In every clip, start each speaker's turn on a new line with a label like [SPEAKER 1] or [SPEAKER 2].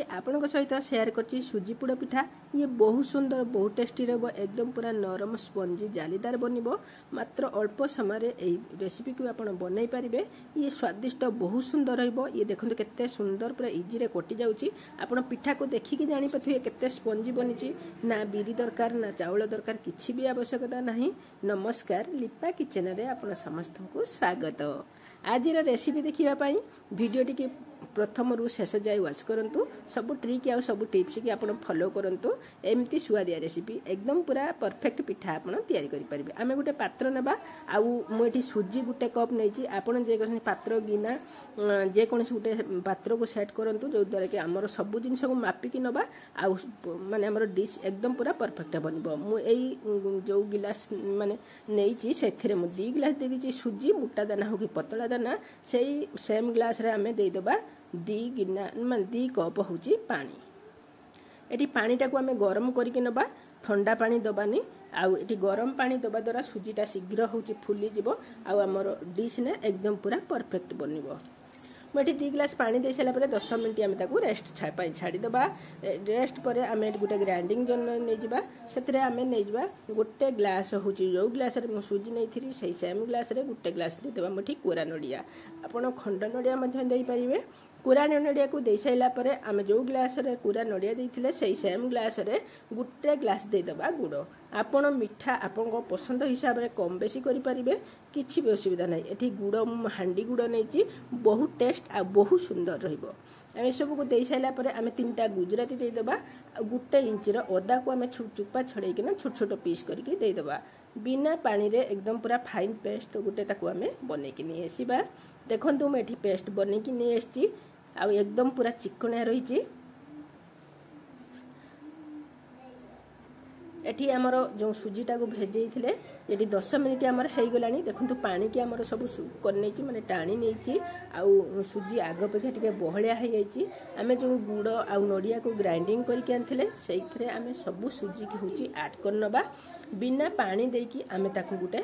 [SPEAKER 1] आज आपण सहित सेयार कर सुजी पोड़ पिठा। ये बहुत सुंदर बहुत टेस्टी रहा, एकदम पूरा नरम स्पंजी जालीदार बनब। मात्र अल्प समय रेसिपी को आप बनई पारे। ये स्वादिष्ट बहुत सुंदर ये देखते केते सुंदर पूरा इजी रे कटि जाउची। आपण पिठा को देखिकी जानी पाथुए केते स्पंजी बनी, ना बिरी दरकार ना चाउल दरकार, किछि भी आवश्यकता नहीं। नमस्कार, लिपा किचन रे आपण समस्त को स्वागत। आज रेसिपी देखिबा पई वीडियो टी प्रथम रु शेष जाए वाच करंतु। सब ट्रिक आ सब टिप्स की आपण फॉलो करंतु। एमती सुआदिया रेसिपी एकदम पूरा परफेक्ट पिठा आपण तैयारी करि परिबे। आमे गुटे पात्र नेबा, आ मु एठी सुजी गुटे कप नेची। आपण जे कोन पात्र गिना जे कोन गुटे पात्र को सेट करंतु, जो द्वारा कि हमर सब जिंस को मापी कि नबा, आ माने हमर डिश एकदम पूरा परफेक्ट बनिबो। मु एई जो गिलास माने नेची सेथिरे मु 2 गिलास दे दिची सुजी, मोटा दाना हो कि पतला दाना, सेई सेम ग्लास रे आमे दे देबा 2 गिना मान 2 कप होची पानी। एटी पानी टाको आमे गरम करके नबा, ठंडा पानी दबानी। आउ एटी गरम पानी दबा द्वारा सुजीटा शीघ्र होची फुली जिवो, आउ हमर डिश ने एकदम पूरा परफेक्ट बनिबो। मुझे 2 गिलास पानी दे सारा 10 मिनट आम ताकू रेस्ट छाड़ी दबा। रेस्ट पर आम गोटे ग्राइंडिंग जन नहीं जावा, से आम नहीं जावा गोटे ग्लास हूँ जो ग्लास रे सुजी नहीं थी से सेम ग्लास रे गोटे ग्लास देदेबा मुठी कोरा नड़िया। आपण खंड नड़िया दे पारे। कोरा नड़िया को दे सारा पर आम जो ग्लास रे कोरा नड़िया देते से सेम ग्लास रे गोटे ग्लास देदेबा गुड़। आपण मिठा आपण पसंद हिसाब से कम बेसी करें, किसी भी असुविधा नहीं। एठी गुड़ हांडी गुड़ नहीं, बहुत टेस्ट आ बहुत सुंदर रहिबो। आम सब को दे सारा पर आम 3टा गुजराती देदेबा। गोटे इंचर अदा को आम चुपा छड़ेकिना छोट छोट पीस करके देदेबा। बिना पानी रे एकदम पूरा फाइन पेस्ट गोटे ताकू आम बनईकी नहीं आसवा। देखो मैं एठी पेस्ट बनईकी नहीं आसी, आ एकदम पूरा चिकनिया रही। एठी आमर जो सुजीटा को भेजे थे ये 10 मिनिट आमर हो गलानी। देखो पानी की आमर सब करने माने टाणी नहीं, आउ सुजी आग अपेक्षा टिके बहलिया हो जाइए। आम जो गुड़ आ नड़िया को ग्राइंडिंग करके आनथिले सेइथरे आम सब सुजी की होची ऐड करनबा। बिना पानी देकी आम ताकू गुटे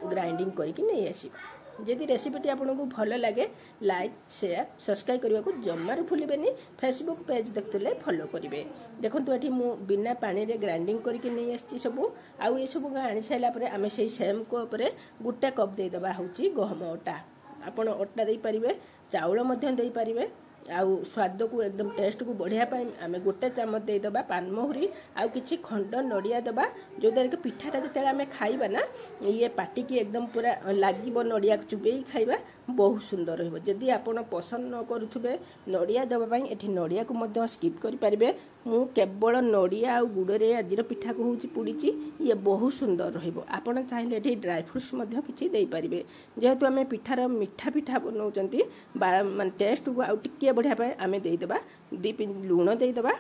[SPEAKER 1] ग्राइंडिंग करके नहीं आसीबा। जदि रेसिपीटी आपको भल लगे लाइक शेयर सब्सक्राइब करने को जमार भूलें। फेसबुक पेज देखते फॉलो करेंगे। देखो ये मु बिना पानी रे ग्राइंडिंग करके नहीं आसी सब। आउ ये सब आनी सारापर आम से सेम कप गोटे कप देदेबा हूँ गहम अटा। आपण अटा दे पारे, चाउल दे पारे। आउ स्वाद को एकदम टेस्ट को बढ़िया आम गोटे चामच देदेबा पानमहुरी, आउ किछि खंड नड़िया देबा, जो द्वारा कि पिठाटा जो आम खाइबा ना ये पाटी की एकदम पूरा लागिबो। नड़िया चुबे खाइबा बहुत सुंदर रहिबो। जदि आपण पसंद न करुथुबे नड़िया देबा पई एठी नड़िया को मध्य स्किप करि पारिबे। मु केवल नड़िया आउ गुड़ रे आजिर पिठा को होची पुडीची, ये बहुत सुंदर रहिबो। आपण चाहिले एठी ड्राई फ्रूट्स मध्य किछि देई पारिबे। जेहेतु आम पिठार मिठा पिठा बनाउचंती माने टेस्ट को आउ टिके बढ़िया पाए आम देदेबा 2 पिंच लुण देदेबा।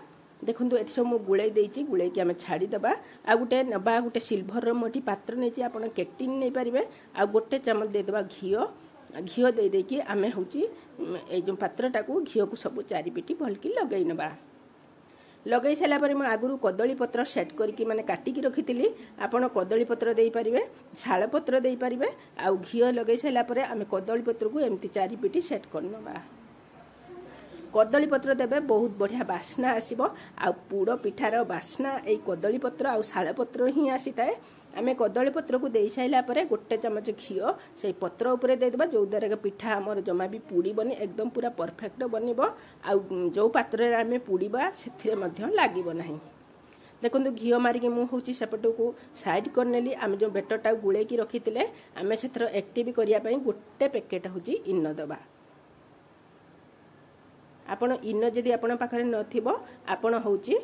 [SPEAKER 1] देखो ये सब मुझे गुड़े देती, गुड़े की आम छाड़ीदबा। आ गोटे नबा गोटे सिल्भर मोटी पात्र नहीं आप केक्टिन नहीं पारे। आ गोटे चामच देदेबा घी दे देकी आम हूँ जो पात्रटा को घी को सब चारिपिटी भलकी लगे नबा। लगे सारा पर मैं आगुरी कदली पत्र सेट करके माने काटिकी रखी। आपण कदली पत्र दे पारे, शाल पत्र दे पारे। आ घी लगे सारा पर आम कदली पत्र को एमती चारिपिटी सेट करनबा। कदली पत्र देवे बहुत बढ़िया बास्ना आसीबो। आ पोड़ पिठार बास्ना ए कदली पत्र आ शाल पत्र ही आसी थाए। आम कदली पत्र को दे साइला परे गोटे चामच घी से पत्र उपरे दे देबा, जो द्वारा पिठा हमर जमा भी पुड़ीबनी, एकदम पूरा परफेक्ट बनिबो। आ जो पात्र रे आम पुड़ीबा सेथिरे मध्य लागिबो नाही। देखो घी मारिकी मु हूँ सेपट को साइड कर नेली। आम जो बेटरटा गुले की रखी आम से एक्टिव करने गोटे पैकेट हूँ इनो दबा। आपण इनो जदि आपण पाखरे नथिबो आपण होची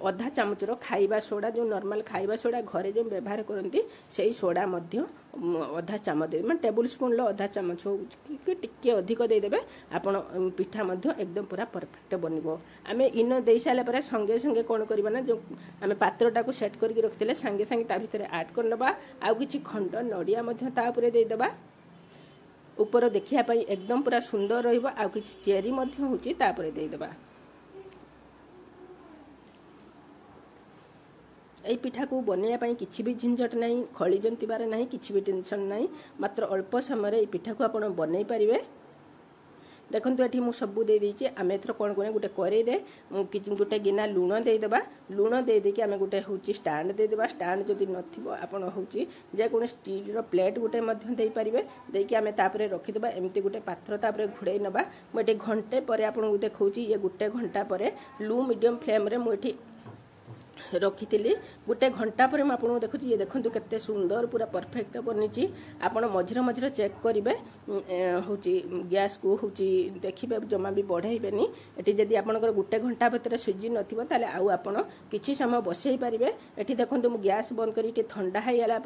[SPEAKER 1] अधा चामचर खाइबा सोडा, जो नॉर्मल खाइबा सोडा घरे जो व्यवहार करती से सोडा मध्य अधा चामच दे, मैं टेबल स्पून लो अधा चामच कि टिके अधिक देदेबे। आपण पिठा मध्य एकदम पूरा परफेक्ट बनिबो। आमे इनो दे साला पर संगे संगे कोन करबा ना, जो आमे पात्रटा को सेट करके रखथिले संगे संगे ता भितर ऐड करनबा। आ किछि खंड नड़िया मध्य ता ऊपर दे देबा। ऊपर देखिया पई एकदम पूरा सुंदर रहिबो। आ किछि चेरी मध्य होची ता ऊपर दे देबा। এই পিঠাକୁ ବନେଇବା ପାଇଁ କିଛି ବି ଝିଞ୍ଝଟ ନାହିଁ, ଖଳି ଜନ୍ତିବାର ନାହିଁ, କିଛି ବି ଟେନସନ୍ ନାହିଁ। ମାତ୍ର ଅଳ୍ପ ସମୟରେ এই ପିଠାକୁ ଆପଣ ବନେଇ ପାରିବେ। देखो ये मुझे सबू दे देछि आम एथर कौन करें गोटे कड़े गोटे गिना लुण देदेबा लुण दे देकी आम गोटे हूँ स्टाण्ड देदेबा स्टाण्ड जदि नथिबो आपण हूँ जेको स्टील प्लेट गोटे दे पारे देकी आम तापर रखीदेबा एमती गोटे पात्र तापर घोड़े नबा मुझे घंटे पर आपको देखा ये गोटे घंटा पर लो मीडियम फ्लेम रे मुझे रखी गोटे घंटा पर आपको देखुँ ये देखो केते सुंदर पूरा परफेक्ट बनी आपड़ मझिरे मझिरे चेक करेंगे हूँ गैस को हूँ देखिए जमा भी बढ़ेबेनी ये जदि आपंकर गोटे घंटा भितर सीझी नथिबो आउ आपण किछि समय बसई पारे ये देखो गैस बंद कर ठंडा होगाला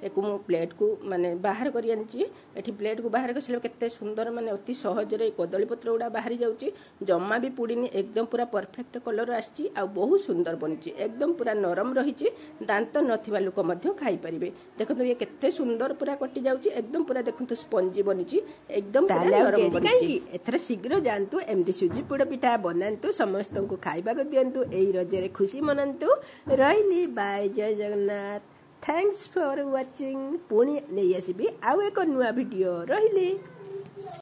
[SPEAKER 1] एक प्लेट को माने बाहर कर आनी प्लेट को बाहर कर केते सुंदर माने अति सहजरे कदली पत्र गुड़ा बाहरी जाऊँगी जमा भी पुड़ीनी एकदम पूरा परफेक्ट कलर आसी बहुत सुंदर बनी एकदम पूरा नरम रही दांत नथिबा लोक मध्य खाई परिबे देखो ये केते सुंदर पूरा कटि जाउची एकदम पूरा देखो स्पंजी बनी एकदम पूरा नरम बनी एथरा शीघ्र जानतु एमदी सुजी पोड़ पिठा बनांतु समस्त को खाइबा को दियंतु एई रजरे खुशी मनंतु रहिली बाय जय जगन्नाथ थैंक्स फॉर वाचिंग पुणी नहीं आसबि आउ एक नुआ वीडियो रहिली।